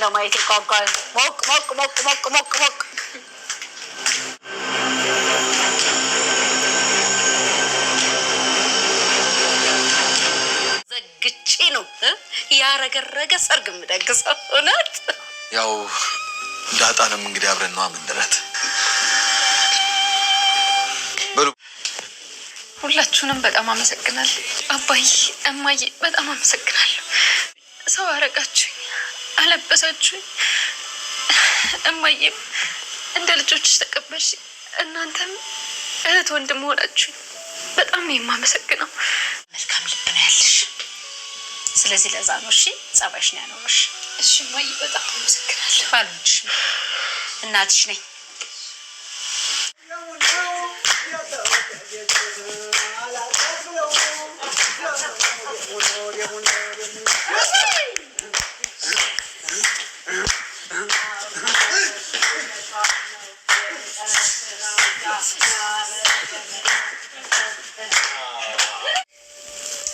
ለማየት ይጓጓል። ሞቅ ሞቅ ሞቅ ሞቅ ሞቅ ሞቅ ዘግቼ ነው ያረገረገ ሰርግ የምደግሰው። እውነት ያው ዳጣንም እንግዲህ አብረን ነው አምንድረት በሉ። ሁላችሁንም በጣም አመሰግናለሁ። አባዬ እማዬ በጣም አመሰግናለሁ። ሰው አረጋችሁኝ፣ አለበሳችሁኝ። እማዬም እንደ ልጆችሽ ተቀበልሽ። እናንተም እህት ወንድም ሆናችሁኝ። በጣም ነው የማመሰግነው። መልካም ልብ ነው ያለሽ። ስለዚህ ለዛ ነው እሺ ጸባይሽ ነው ያኖርሽ። እሺ እማዬ በጣም አመሰግናለሁ። ባልሽ እናትሽ ነኝ።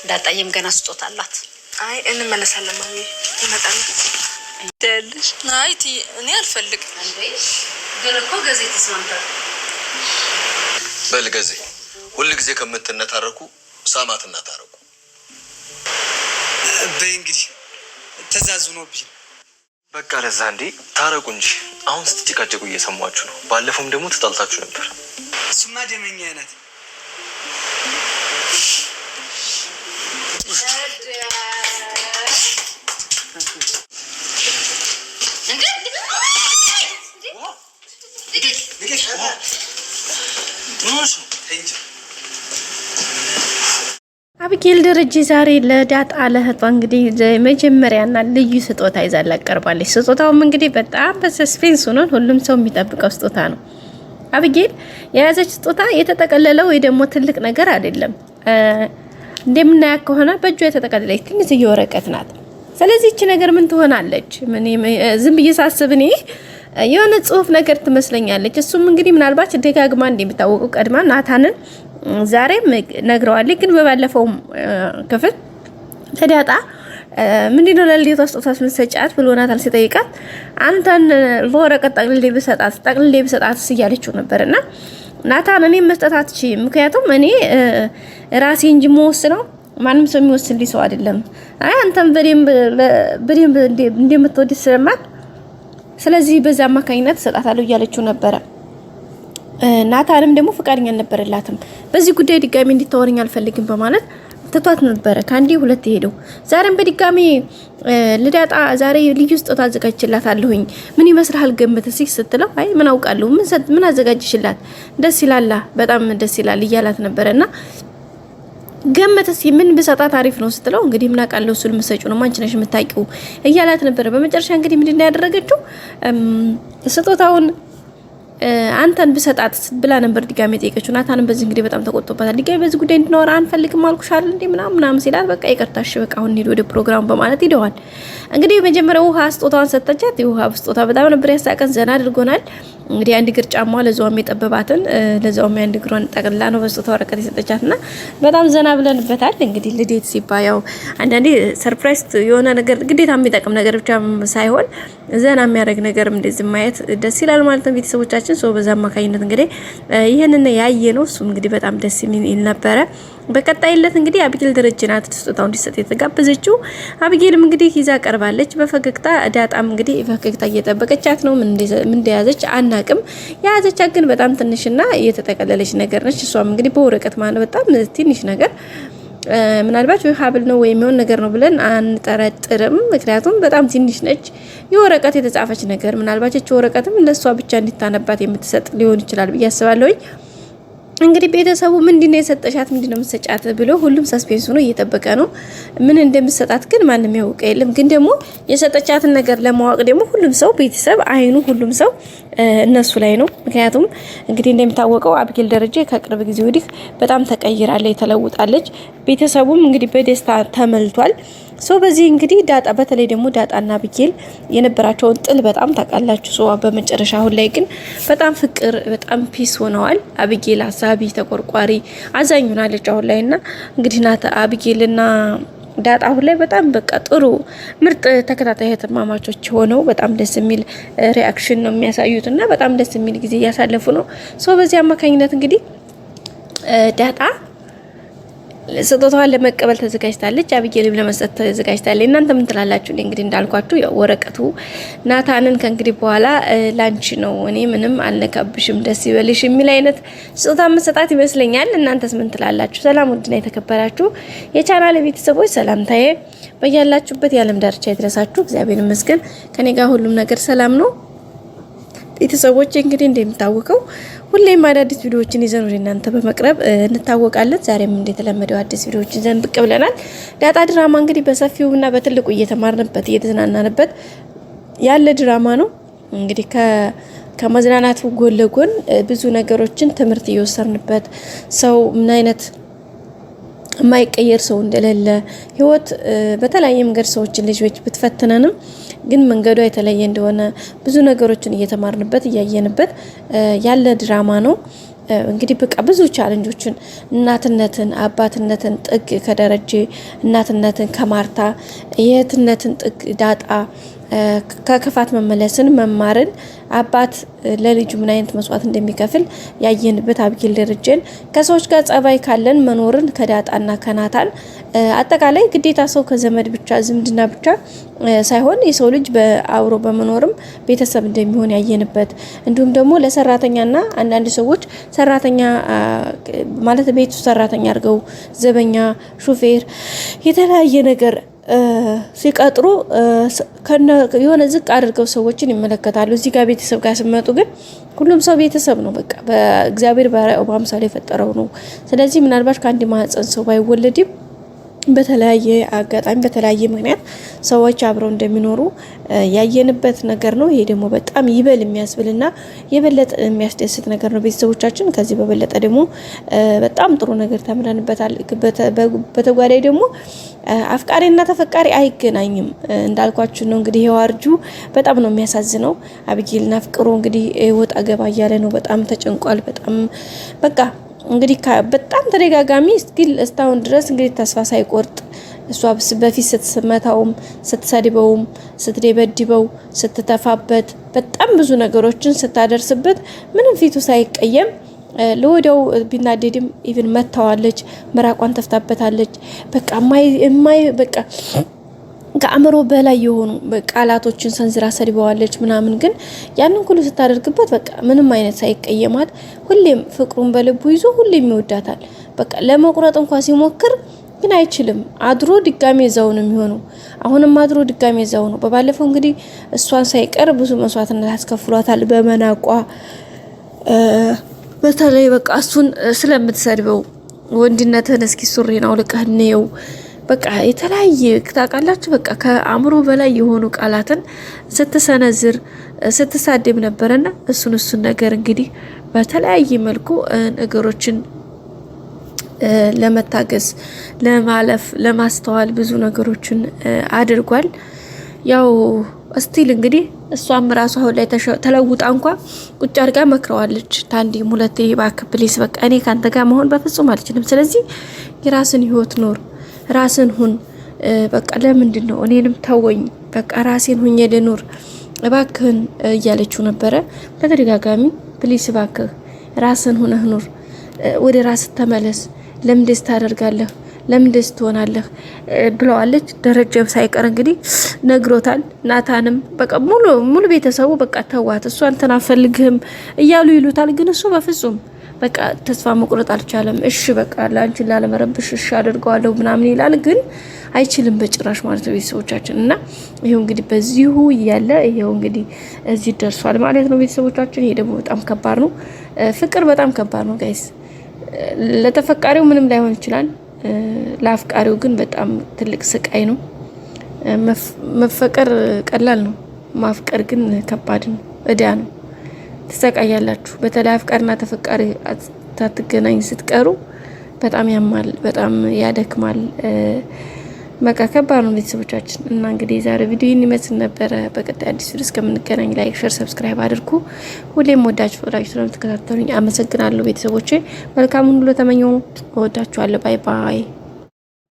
ዳጣዬም ገና ስጦታ አላት። አይ እንመለሳለን ማሚ ይመጣል። ደልሽ ናይቲ እኔ አልፈልግም እንዴ ግን እኮ ገዜ ተስማምታል። በል ገዜ ሁሉ ጊዜ ከምትነታረኩ ሳማትና ታረቁ። በእንግዲህ ተዛዙ ነው ቢል በቃ ለዛ እንዴ ታረቁ እንጂ አሁን ስትጨቃጨቁ እየሰማችሁ ነው። ባለፈውም ደግሞ ተጣልታችሁ ነበር። እሱማ ደመኛ አይነት አብጌል ደረጀ ዛሬ ለዳጣ ለእህቷ እንግዲህ መጀመሪያና ልዩ ስጦታ ይዛላት ቀርባለች። ስጦታውም እንግዲህ በጣም በሰስፔንስ ሆኖ ሁሉም ሰው የሚጠብቀው ስጦታ ነው። አብጌል የያዘች ስጦታ የተጠቀለለ ወይ ደግሞ ትልቅ ነገር አይደለም። እንደምናያ ከሆነ በእጇ የተጠቀለለች ትንሽዬ ወረቀት ናት። ስለዚህ እቺ ነገር ምን ትሆናለች? ዝም ብዬ ሳስብ እኔ የሆነ ጽሁፍ ነገር ትመስለኛለች። እሱም እንግዲህ ምናልባት ደጋግማ እንደሚታወቀው ቀድማ ናታንን ዛሬም ነግረዋለች። ግን በባለፈው ክፍል ተዳጣ ምንድነው ለልዴቷ ስጦታ መስጠጫት ብሎ ናታን ሲጠይቃት አንተን በወረቀት ጠቅልሌ ብሰጣት እያለችው ነበርና ናታን እኔ መስጠት አትችይም፣ ምክንያቱም እኔ ራሴ እንጂ የምወስነው ማንም ሰው የሚወስንልኝ ሰው አይደለም። አይ አንተም በደንብ እንደምትወድ ስለማት ስለዚህ በዛ አማካኝነት ሰጣታለሁ እያለችው ነበረ። ናታንም ደግሞ ፍቃደኛ አልነበረላትም። በዚህ ጉዳይ ድጋሚ እንድታወሪኝ አልፈልግም በማለት ተቷት ነበረ። ካንዲ ሁለት ሄደው ዛሬም በድጋሚ ለዳጣ ዛሬ ልዩ ስጦታ አዘጋጅችላታለሁኝ ምን ይመስልሃል ገምት እስኪ ስትለው አይ ምን አውቃለሁ ምን አዘጋጅችላት ደስ ይላል በጣም ደስ ይላል እያላት ነበርና ገምት እስኪ ምን ብሰጣት አሪፍ ነው ስትለው እንግዲህ ምን አውቃለሁ እሱን መሰጪው ነው አንቺ ነሽ የምታውቂው እያላት ነበር። በመጨረሻ እንግዲህ ምንድነው ያደረገችው ስጦታውን አንተን ብሰጣት ብላ ነበር ድጋሜ ጠየቀችው። ናታንም በዚህ እንግዲህ በጣም ተቆጥቶባታል። ድጋሜ በዚህ ጉዳይ እንድናወራ አንፈልግም አልኩሻል እንዴ ምናምን ሲላት በቃ ይቅርታሽ በቃ አሁን ሄዶ ወደ ፕሮግራሙ በማለት ሄደዋል። እንግዲህ መጀመሪያው ውሃ ስጦታዋን ሰጠቻት። የውሃ ስጦታ በጣም ነበር ያሳቀን፣ ዘና አድርጎናል። እንግዲህ አንድ እግር ጫማ ለዛውም የጠበባትን ለዛውም አንድ እግሯን ጠቅልላ ነው በስጦታ ወረቀት የሰጠቻትና በጣም ዘና ብለንበታል። እንግዲህ ልዴት ሲባል ያው አንዳንዴ ሰርፕራይዝ የሆነ ነገር ግዴታ የሚጠቅም ነገር ብቻ ሳይሆን ዘና የሚያደርግ ነገርም እንደዚህ ማየት ደስ ይላል ማለት ነው። ቤተሰቦቻችን ሰው በዛ አማካኝነት እንግዲህ ይሄንን ያየ ነው። እሱም እንግዲህ በጣም ደስ የሚል ነበረ። በቀጣይለት እንግዲህ አብጌል ደረጀ ናት ስጦታው እንዲሰጥ የተጋበዘችው። አብጌልም እንግዲህ ይዛ ቀርባለች በፈገግታ። ዳጣም እንግዲህ በፈገግታ እየጠበቀቻት ነው። ምን እንደያዘች አናቅም። የያዘቻት ግን በጣም ትንሽና የተጠቀለለች ነገር ነች። እሷም እንግዲህ በወረቀት ማለት በጣም ትንሽ ነገር ምናልባት ወይ ሀብል ነው ወይ የሚሆን ነገር ነው ብለን አንጠረጥርም። ምክንያቱም በጣም ትንሽ ነች። የወረቀት የተጻፈች ነገር ምናልባት እቺ ወረቀትም ለሷ ብቻ እንድታነባት የምትሰጥ ሊሆን ይችላል ብዬ አስባለሁ። እንግዲህ ቤተሰቡ ምንድነው የሰጠሻት ምንድነው የምትሰጫት ብሎ ሁሉም ሰስፔንስ ሆኖ እየተጠበቀ ነው። ምን እንደምትሰጣት ግን ማንንም ያውቅ የለም። ግን ደግሞ የሰጠቻትን ነገር ለማወቅ ደግሞ ሁሉም ሰው ቤተሰብ አይኑ ሁሉም ሰው እነሱ ላይ ነው። ምክንያቱም እንግዲህ እንደሚታወቀው አብጌል ደረጀ ከቅርብ ጊዜ ወዲህ በጣም ተቀይራለች፣ ተለውጣለች። ቤተሰቡም እንግዲህ በደስታ ተመልቷል። ሶ በዚህ እንግዲህ ዳጣ በተለይ ደግሞ ዳጣና አብጌል የነበራቸውን ጥል በጣም ታውቃላችሁ። ሶ በመጨረሻ አሁን ላይ ግን በጣም ፍቅር በጣም ፒስ ሆነዋል። አብጌል አሳቢ ተቆርቋሪ አዛኝ ሆናለች አሁን ላይና እንግዲህ ናታ አብጌልና ዳጣ አሁን ላይ በጣም በቃ ጥሩ ምርጥ ተከታታይ እህትማማቾች ሆነው በጣም ደስ የሚል ሪአክሽን ነው የሚያሳዩት እና በጣም ደስ የሚል ጊዜ እያሳለፉ ነው። ሶ በዚህ አማካኝነት እንግዲህ ዳጣ ስጦታዋን ለመቀበል ተዘጋጅታለች። አብጌልም ለመስጠት ተዘጋጅታለች። እናንተ ምን ትላላችሁ? እንግዲህ እንዳልኳችሁ ያው ወረቀቱ ናታንን ከእንግዲህ በኋላ ላንቺ ነው፣ እኔ ምንም አልነካብሽም፣ ደስ ይበልሽ የሚል አይነት ስጦታ መሰጣት ይመስለኛል። እናንተስ ምን ትላላችሁ? ሰላም ውድና የተከበራችሁ የቻናል ቤተሰቦች ሰላምታዬ በያላችሁበት የዓለም ዳርቻ ይድረሳችሁ። እግዚአብሔር ይመስገን ከኔ ጋር ሁሉም ነገር ሰላም ነው። ቤተሰቦች እንግዲህ እንደምታወቀው ሁሌም አዳዲስ ቪዲዮዎችን ይዘን ወደ እናንተ በመቅረብ እንታወቃለን። ዛሬም እንደተለመደው አዲስ ቪዲዮዎችን ይዘን ብቅ ብለናል። ዳጣ ድራማ እንግዲህ በሰፊውና በትልቁ እየተማርንበት እየተዝናናንበት ያለ ድራማ ነው። እንግዲህ ከመዝናናቱ ጎን ለጎን ብዙ ነገሮችን ትምህርት እየወሰድንበት ሰው ምን አይነት የማይቀየር ሰው እንደሌለ ህይወት በተለያየ መንገድ ሰዎችን ልጆች ብትፈትነንም ግን መንገዱ የተለየ እንደሆነ ብዙ ነገሮችን እየተማርንበት እያየንበት ያለ ድራማ ነው። እንግዲህ በቃ ብዙ ቻሌንጆችን እናትነትን፣ አባትነትን ጥግ ከደረጀ እናትነትን ከማርታ የእህትነትን ጥግ ዳጣ ከክፋት መመለስን መማርን አባት ለልጁ ምን አይነት መስዋዕት እንደሚከፍል ያየንበት አብጌል ደረጀን ከሰዎች ጋር ጸባይ ካለን መኖርን ከዳጣና ከናታን አጠቃላይ ግዴታ ሰው ከዘመድ ብቻ ዝምድና ብቻ ሳይሆን የሰው ልጅ በአብሮ በመኖርም ቤተሰብ እንደሚሆን ያየንበት እንዲሁም ደግሞ ለሰራተኛና አንዳንድ ሰዎች ሰራተኛ ማለት ቤቱ ሰራተኛ አድርገው ዘበኛ፣ ሹፌር የተለያየ ነገር ሲቀጥሩ የሆነ ዝቅ አድርገው ሰዎችን ይመለከታሉ። እዚህ ጋር ቤተሰብ ጋር ሲመጡ ግን ሁሉም ሰው ቤተሰብ ነው። በቃ በእግዚአብሔር በአምሳሉ የፈጠረው ነው። ስለዚህ ምናልባት ከአንድ ማህፀን ሰው ባይወለድም በተለያየ አጋጣሚ በተለያየ ምክንያት ሰዎች አብረው እንደሚኖሩ ያየንበት ነገር ነው። ይሄ ደግሞ በጣም ይበል የሚያስብልና የበለጠ የሚያስደስት ነገር ነው። ቤተሰቦቻችን ከዚህ በበለጠ ደግሞ በጣም ጥሩ ነገር ተምረንበታል። በተጓዳይ ደግሞ አፍቃሪና ተፈቃሪ አይገናኝም እንዳልኳችሁ ነው። እንግዲህ የዋርጁ በጣም ነው የሚያሳዝነው። አብጌልና ፍቅሩ እንግዲህ ወጣ ገባ እያለ ነው። በጣም ተጨንቋል። በጣም በቃ እንግዲህ በጣም ተደጋጋሚ ስቲል እስካሁን ድረስ እንግዲህ ተስፋ ሳይቆርጥ እሷ በፊት ስትመታውም ስትሰድበውም ስትደበድበው ስትተፋበት በጣም ብዙ ነገሮችን ስታደርስበት ምንም ፊቱ ሳይቀየም ለወዲያው ቢናደድም ኢቭን መታዋለች፣ መራቋን ተፍታበታለች። በቃ በቃ ከአእምሮ በላይ የሆኑ ቃላቶችን ሰንዝራ ሰድበዋለች ምናምን። ግን ያንን ሁሉ ስታደርግበት በቃ ምንም አይነት ሳይቀየማት ሁሌም ፍቅሩን በልቡ ይዞ ሁሌም ይወዳታል። በቃ ለመቁረጥ እንኳን ሲሞክር ግን አይችልም። አድሮ ድጋሜ እዛው ነው የሚሆነው። አሁንም አድሮ ድጋሜ እዛው ነው። በባለፈው እንግዲህ እሷን ሳይቀር ብዙ መስዋዕትነት አስከፍሏታል በመናቋ። በተለይ በቃ እሱን ስለምትሰድበው ወንድነትህን እስኪ ሱሪን አውልቀህ እንየው በቃ የተለያየ ታውቃላችሁ። በቃ ከአእምሮ በላይ የሆኑ ቃላትን ስትሰነዝር ስትሳደብ ነበርና እሱን ነገር እንግዲህ በተለያየ መልኩ ነገሮችን ለመታገስ ለማለፍ ለማስተዋል ብዙ ነገሮችን አድርጓል። ያው ስቲል እንግዲህ እሷም ራሷ አሁን ላይ ተለውጣ እንኳን ቁጭ አድርጋ መክረዋለች። ታንዲም ሁለቴ እባክህ ፕሊስ በቃ እኔ ካንተ ጋር መሆን በፍጹም አልችልም። ስለዚህ የራስን ህይወት ኖር፣ ራስን ሁን። በቃ ለምንድን ነው እኔንም ተወኝ፣ በቃ ራሴን ሁኜ ልኖር እባክህን እያለችው ነበረ በተደጋጋሚ። ፕሊስ እባክህ ራስን ሁነህ ኑር፣ ወደ ራስህ ተመለስ፣ ለምን ደስ ታደርጋለህ፣ ለምን ደስ ትሆናለህ ብለዋለች። ደረጀም ሳይቀር እንግዲህ ነግሮታል። ናታንም በቃ ሙሉ ቤተሰቡ በቃ ተዋት፣ እሷ አንተን አፈልግህም እያሉ ይሉታል። ግን እሱ በፍጹም በቃ ተስፋ መቁረጥ አልቻለም። እሺ በቃ ላንቺን ላለመረብሽ እሺ አድርገዋለሁ ምናምን ይላል። ግን አይችልም በጭራሽ ማለት ነው ቤተሰቦቻችን። እና ይሄው እንግዲህ በዚሁ እያለ ይሄው እንግዲህ እዚህ ደርሷል ማለት ነው ቤተሰቦቻችን። ይሄ ደግሞ በጣም ከባድ ነው። ፍቅር በጣም ከባድ ነው ጋይስ። ለተፈቃሪው ምንም ላይሆን ይችላል፣ ለአፍቃሪው ግን በጣም ትልቅ ስቃይ ነው። መፈቀር ቀላል ነው፣ ማፍቀር ግን ከባድ ነው፣ እዳ ነው። ትሰቃያላችሁ። በተለይ አፍቃሪና ተፈቃሪ ታትገናኝ ስትቀሩ በጣም ያማል፣ በጣም ያደክማል። በቃ ከባድ ነው ቤተሰቦቻችን። እና እንግዲህ ዛሬ ቪዲዮ ይመስል ነበረ። በቀጣይ አዲስ ቪዲዮ እስከምንገናኝ ላይክ፣ ሼር፣ ሰብስክራይብ አድርጉ። ሁሌም ወዳችሁ ስለምትከታተሉኝ አመሰግናለሁ ቤተሰቦቼ። መልካም ሁሉ ተመኘው። እወዳችኋለሁ። ባይ ባይ።